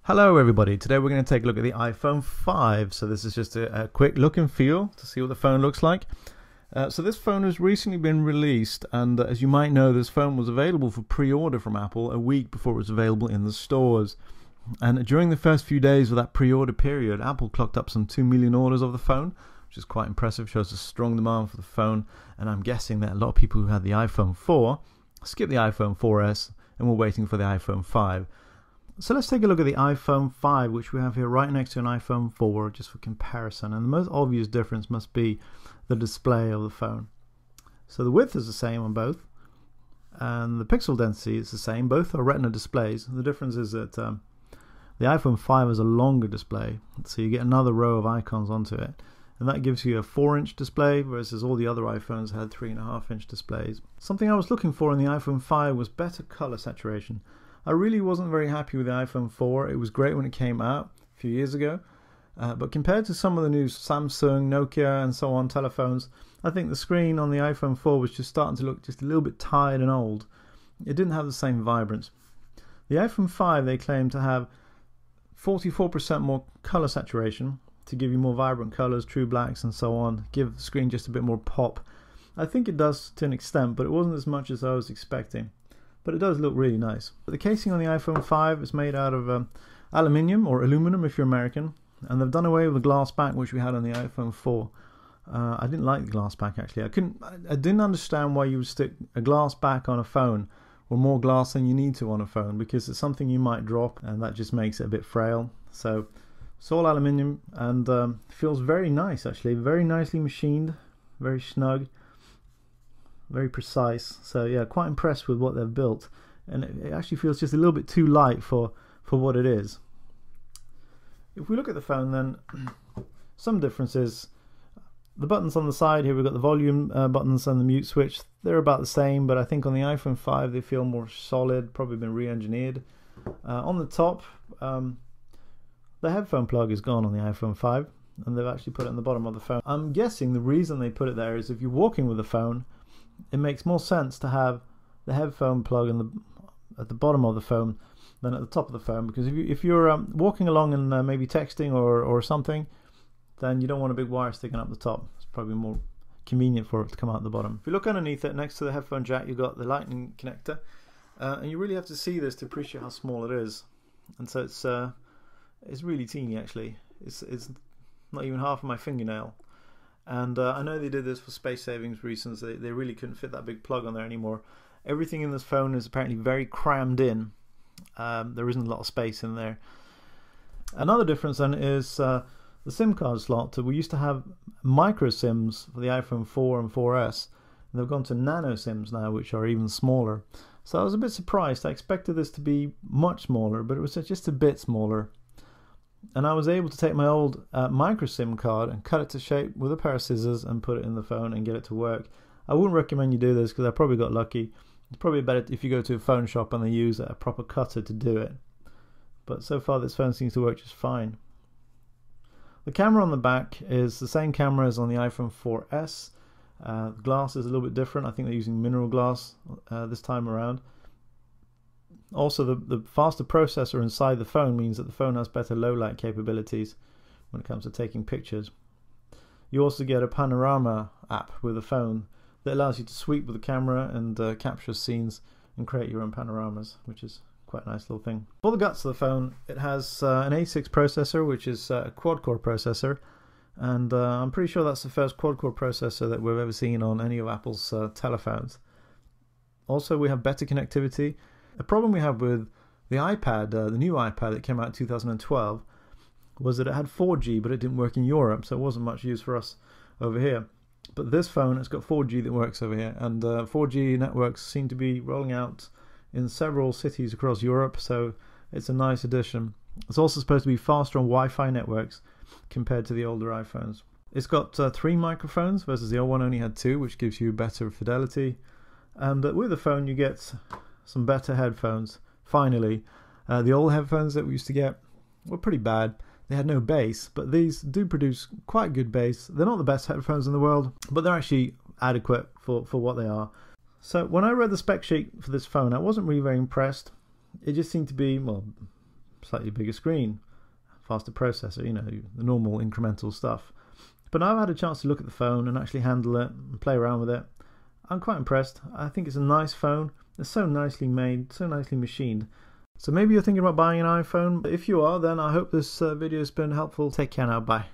Hello everybody, today we're going to take a look at the iPhone 5. So this is just a quick look and feel to see what the phone looks like. So this phone has recently been released, and as you might know, this phone was available for pre-order from Apple a week before it was available in the stores. And during the first few days of that pre-order period, Apple clocked up some 2 million orders of the phone, which is quite impressive, shows a strong demand for the phone. And I'm guessing that a lot of people who had the iPhone 4 skipped the iPhone 4S and were waiting for the iPhone 5. So let's take a look at the iPhone 5, which we have here right next to an iPhone 4, just for comparison. And the most obvious difference must be the display of the phone. So the width is the same on both, and the pixel density is the same. Both are Retina displays. The difference is that the iPhone 5 has a longer display, so you get another row of icons onto it. And that gives you a 4-inch display, versus all the other iPhones had 3.5-inch displays. Something I was looking for in the iPhone 5 was better color saturation. I really wasn't very happy with the iPhone 4. It was great when it came out a few years ago, but compared to some of the new Samsung, Nokia and so on telephones, I think the screen on the iPhone 4 was just starting to look just a little bit tired and old. It didn't have the same vibrance. The iPhone 5, they claim to have 44% more color saturation to give you more vibrant colors, true blacks and so on, give the screen just a bit more pop. I think it does to an extent, but it wasn't as much as I was expecting. But it does look really nice. The casing on the iPhone 5 is made out of aluminium, or aluminum if you're American, and they've done away with the glass back which we had on the iPhone 4. I didn't like the glass back actually. I didn't understand why you would stick a glass back on a phone, or more glass than you need to on a phone, because it's something you might drop and that just makes it a bit frail. So it's all aluminium and feels very nice actually, very nicely machined, very snug, very precise. So yeah, quite impressed with what they've built, and it actually feels just a little bit too light for what it is. If we look at the phone, then some differences. The buttons on the side here, we've got the volume buttons and the mute switch. They're about the same, but I think on the iPhone 5 they feel more solid, probably been re-engineered. On the top, the headphone plug is gone on the iPhone 5, and they've actually put it on the bottom of the phone. I'm guessing the reason they put it there is if you're walking with the phone, it makes more sense to have the headphone plug at the bottom of the phone than at the top of the phone, because if you're walking along and maybe texting or something, then you don't want a big wire sticking up the top. It's probably more convenient for it to come out the bottom. If you look underneath it, next to the headphone jack, you've got the lightning connector, and you really have to see this to appreciate how small it is. And so it's really teeny actually. It's not even half of my fingernail. And I know they did this for space savings reasons. They really couldn't fit that big plug on there anymore. Everything in this phone is apparently very crammed in. There isn't a lot of space in there. Another difference then is the SIM card slot. We used to have micro SIMs for the iPhone 4 and 4S. And they've gone to nano SIMs now, which are even smaller. So I was a bit surprised. I expected this to be much smaller, but it was just a bit smaller. And I was able to take my old micro SIM card and cut it to shape with a pair of scissors and put it in the phone and get it to work. I wouldn't recommend you do this because I probably got lucky. It's probably better if you go to a phone shop and they use a proper cutter to do it. But so far this phone seems to work just fine. The camera on the back is the same camera as on the iPhone 4S. The glass is a little bit different. I think they're using mineral glass this time around. Also, the faster processor inside the phone means that the phone has better low light capabilities when it comes to taking pictures. You also get a panorama app with the phone that allows you to sweep with the camera and capture scenes and create your own panoramas, which is quite a nice little thing. For the guts of the phone, it has an A6 processor, which is a quad-core processor, and I'm pretty sure that's the first quad-core processor that we've ever seen on any of Apple's telephones. Also, we have better connectivity. The problem we have with the iPad, the new iPad that came out in 2012, was that it had 4G, but it didn't work in Europe, so it wasn't much use for us over here. But this phone has got 4G that works over here, and 4G networks seem to be rolling out in several cities across Europe, so it's a nice addition. It's also supposed to be faster on Wi-Fi networks compared to the older iPhones. It's got 3 microphones versus the old one only had 2, which gives you better fidelity. And with the phone you get some better headphones, finally. The old headphones that we used to get were pretty bad. They had no bass, but these do produce quite good bass. They're not the best headphones in the world, but they're actually adequate for what they are. So when I read the spec sheet for this phone, I wasn't really very impressed. it just seemed to be, well, slightly bigger screen, faster processor, you know, the normal incremental stuff. But now I've had a chance to look at the phone and actually handle it and play around with it. I'm quite impressed. I think it's a nice phone. It's so nicely made, so nicely machined. So maybe you're thinking about buying an iPhone. If you are, then I hope this video has been helpful. Take care now. Bye.